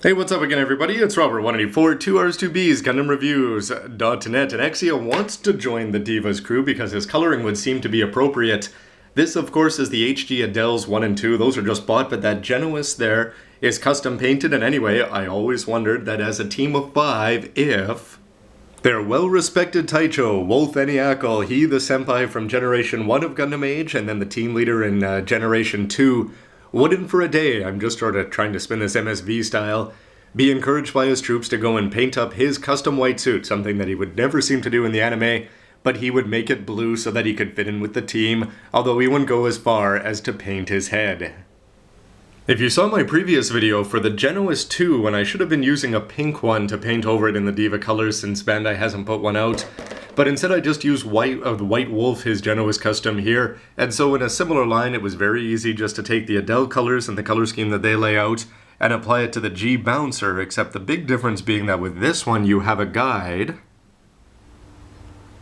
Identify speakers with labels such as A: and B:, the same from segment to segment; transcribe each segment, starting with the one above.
A: Hey, what's up again, everybody? It's Robert184, 2Rs2Bs, gundamreviews.net, and Exia wants to join the Divas crew because his coloring would seem to be appropriate. This, of course, is the HG Adels 1 and 2. Those are just bought, but that Genoese there is custom painted, and anyway, I always wondered that as a team of 5, if their well-respected Taicho, Wolf Enneacle, he the senpai from Generation 1 of Gundam Age, and then the team leader in Generation 2, wouldn't for a day, I'm just sort of trying to spin this MSV style, be encouraged by his troops to go and paint up his custom white suit, something that he would never seem to do in the anime, but he would make it blue so that he could fit in with the team, although he wouldn't go as far as to paint his head. If you saw my previous video for the Genoese 2, when I should have been using a pink one to paint over it in the Diva colors since Bandai hasn't put one out, but instead I just used the White Wolf, his Genoese custom here, and so in a similar line it was very easy just to take the Adel colors and the color scheme that they lay out and apply it to the G-Bouncer, except the big difference being that with this one you have a guide.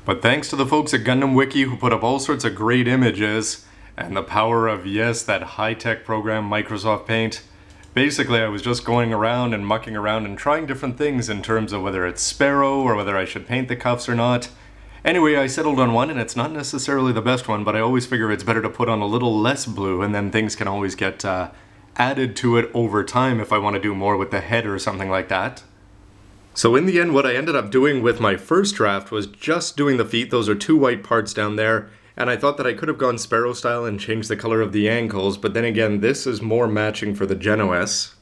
A: But thanks to the folks at Gundam Wiki who put up all sorts of great images, and the power of, yes, that high-tech program Microsoft Paint, basically I was just going around and mucking around and trying different things in terms of whether it's Sparrow or whether I should paint the cuffs or not. Anyway, I settled on one, and it's not necessarily the best one, but I always figure it's better to put on a little less blue, and then things can always get added to it over time if I want to do more with the head or something like that. So in the end, what I ended up doing with my first draft was just doing the feet. Those are two white parts down there, and I thought that I could have gone Sparrow style and changed the color of the ankles, but then again, this is more matching for the Genoese.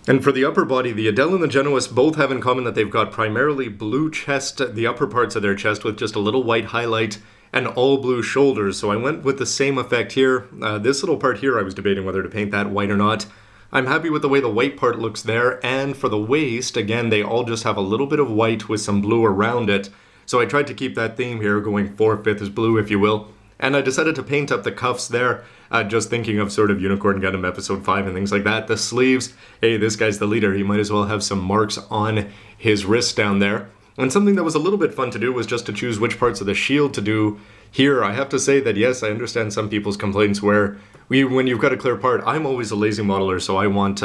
A: And for the upper body, the Adel and the Genoese both have in common that they've got primarily blue chest, the upper parts of their chest with just a little white highlight, and all blue shoulders, so I went with the same effect here. This little part here I was debating whether to paint that white or not. I'm happy with the way the white part looks there, and for the waist, again, they all just have a little bit of white with some blue around it. So I tried to keep that theme here, going 4/5 is blue, if you will. And I decided to paint up the cuffs there, just thinking of sort of Unicorn Gundam Episode 5 and things like that. The sleeves, hey, this guy's the leader, he might as well have some marks on his wrist down there. And something that was a little bit fun to do was just to choose which parts of the shield to do. Here, I have to say that yes, I understand some people's complaints where when you've got a clear part, I'm always a lazy modeler, so I want,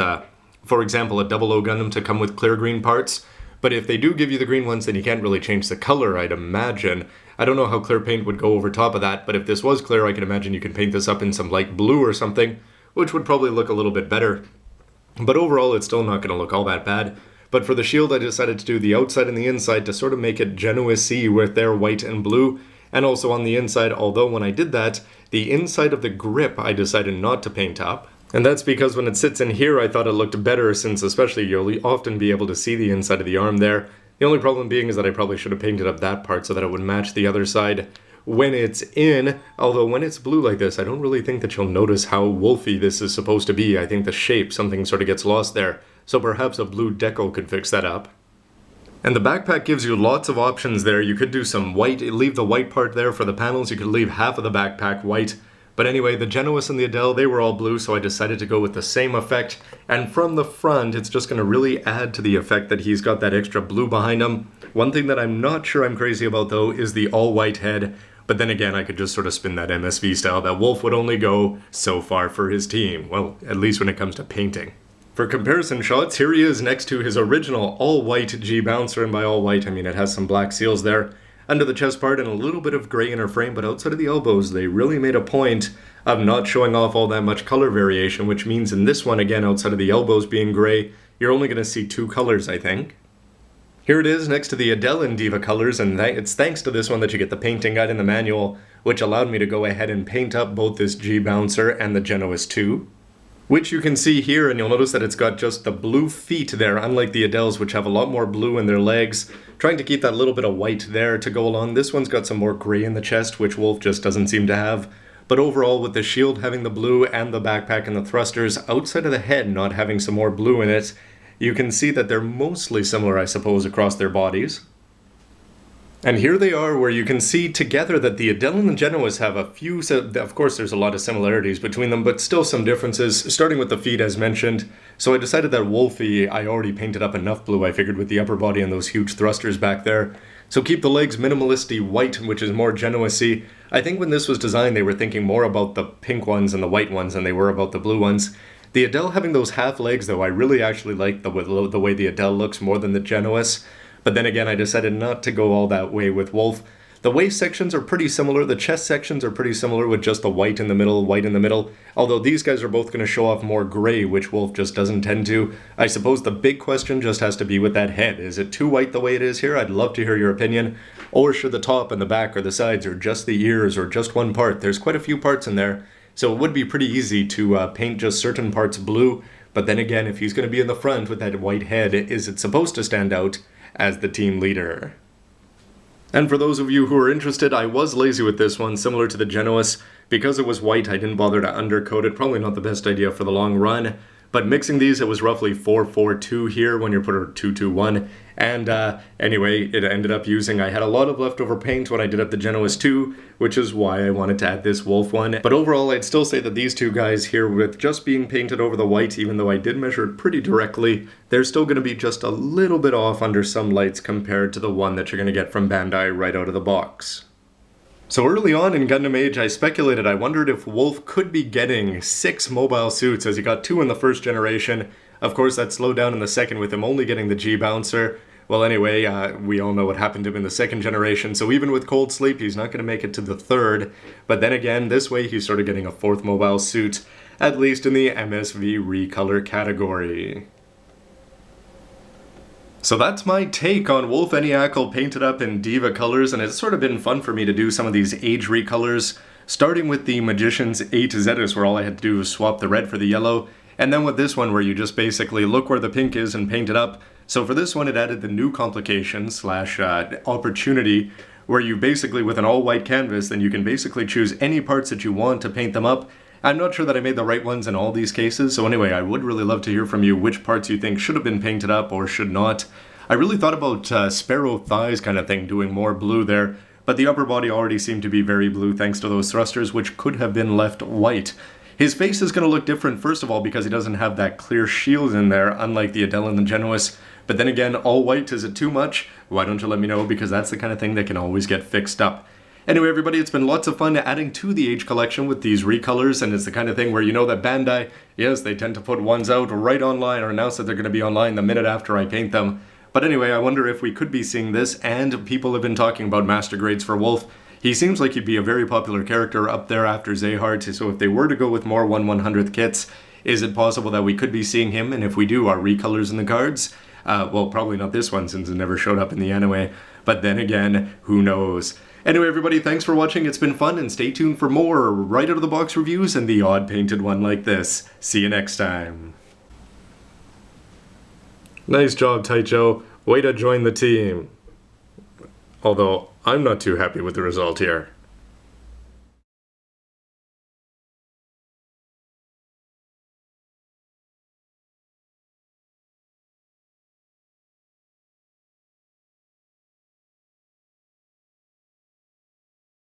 A: for example, a 00 Gundam to come with clear green parts. But if they do give you the green ones, then you can't really change the color, I'd imagine. I don't know how clear paint would go over top of that, but if this was clear, I can imagine you can paint this up in some light blue or something, which would probably look a little bit better. But overall, it's still not going to look all that bad. But for the shield, I decided to do the outside and the inside to sort of make it Genoese with their white and blue. And also on the inside, although when I did that, the inside of the grip I decided not to paint up. And that's because when it sits in here, I thought it looked better, since especially you'll often be able to see the inside of the arm there. The only problem being is that I probably should have painted up that part so that it would match the other side when it's in, although when it's blue like this, I don't really think that you'll notice how wolfy this is supposed to be. I think the shape, something sort of gets lost there, so perhaps a blue decal could fix that up. And the backpack gives you lots of options there. You could do some white, leave the white part there for the panels, you could leave half of the backpack white. But anyway, the Genoese and the Adel, they were all blue, so I decided to go with the same effect. And from the front, it's just going to really add to the effect that he's got that extra blue behind him. One thing that I'm not sure I'm crazy about, though, is the all-white head. But then again, I could just sort of spin that MSV style that Wolf would only go so far for his team. Well, at least when it comes to painting. For comparison shots, here he is next to his original all-white G-Bouncer, and by all-white, I mean it has some black seals there. Under the chest part and a little bit of gray inner frame, but outside of the elbows, they really made a point of not showing off all that much color variation, which means in this one, again, outside of the elbows being gray, you're only going to see two colors, I think. Here it is next to the Adel in Diva colors, and it's thanks to this one that you get the painting guide in the manual, which allowed me to go ahead and paint up both this G-Bouncer and the Genoese 2. Which you can see here, and you'll notice that it's got just the blue feet there, unlike the Adels, which have a lot more blue in their legs. Trying to keep that little bit of white there to go along. This one's got some more gray in the chest, which Wolf just doesn't seem to have. But overall, with the shield having the blue and the backpack and the thrusters, outside of the head not having some more blue in it, you can see that they're mostly similar, I suppose, across their bodies. And here they are, where you can see together that the Adel and the Genoese have a few, of course there's a lot of similarities between them, but still some differences, starting with the feet as mentioned. So I decided that Wolfie, I already painted up enough blue, I figured, with the upper body and those huge thrusters back there. So keep the legs minimalisty white, which is more Genoese. I think when this was designed, they were thinking more about the pink ones and the white ones than they were about the blue ones. The Adele having those half legs though, I really actually like the way the Adele looks more than the Genoese. But then again, I decided not to go all that way with Wolf. The waist sections are pretty similar, the chest sections are pretty similar with just the white in the middle, although these guys are both going to show off more gray, which Wolf just doesn't tend to. I suppose the big question just has to be with that head. Is it too white the way it is here? I'd love to hear your opinion. Or should the top and the back or the sides or just the ears or just one part? There's quite a few parts in there, so it would be pretty easy to paint just certain parts blue. But then again, if he's going to be in the front with that white head, is it supposed to stand out as the team leader? And for those of you who are interested, I was lazy with this one, similar to the Genoese. Because it was white, I didn't bother to undercoat it. Probably not the best idea for the long run. But mixing these, it was roughly 4-4-2 here when you put it 2-2-1. And anyway, it ended up using, I had a lot of leftover paint when I did up the Genoese 2, which is why I wanted to add this Wolf one. But overall, I'd still say that these two guys here, with just being painted over the white, even though I did measure it pretty directly, they're still going to be just a little bit off under some lights compared to the one that you're going to get from Bandai right out of the box. So early on in Gundam Age, I speculated, I wondered if Wolf could be getting 6 mobile suits, as he got 2 in the first generation. Of course, that slowed down in the second with him only getting the G-Bouncer. Well, anyway, we all know what happened to him in the second generation, so even with Cold Sleep, he's not going to make it to the third. But then again, this way he's sort of getting a 4th mobile suit, at least in the MSV recolor category. So that's my take on Wolf Enneacle painted up in Diva colors, and it's sort of been fun for me to do some of these age recolors, starting with the Magician's 8 Zetus, where all I had to do was swap the red for the yellow, and then with this one where you just basically look where the pink is and paint it up. So for this one, it added the new complication / opportunity, where you basically, with an all-white canvas, then you can basically choose any parts that you want to paint them up. I'm not sure that I made the right ones in all these cases, so anyway, I would really love to hear from you which parts you think should have been painted up or should not. I really thought about Sparrow thighs kind of thing, doing more blue there, but the upper body already seemed to be very blue thanks to those thrusters, which could have been left white. His face is going to look different, first of all, because he doesn't have that clear shield in there, unlike the Adele and the Genoese. But then again, all white, is it too much? Why don't you let me know, because that's the kind of thing that can always get fixed up. Anyway, everybody, it's been lots of fun adding to the Age collection with these recolors, and it's the kind of thing where you know that Bandai, yes, they tend to put ones out right online or announce that they're going to be online the minute after I paint them. But anyway, I wonder if we could be seeing this, and people have been talking about master grades for Wolf. He seems like he'd be a very popular character up there after Zehart, so if they were to go with more 1/100th kits, is it possible that we could be seeing him, and if we do, are recolors in the cards? Well, probably not this one since it never showed up in the anime, but then again, who knows? Anyway, everybody, thanks for watching, it's been fun, and stay tuned for more right out of the box reviews and the odd painted one like this. See you next time. Nice job, Taicho. Way to join the team. Although, I'm not too happy with the result here.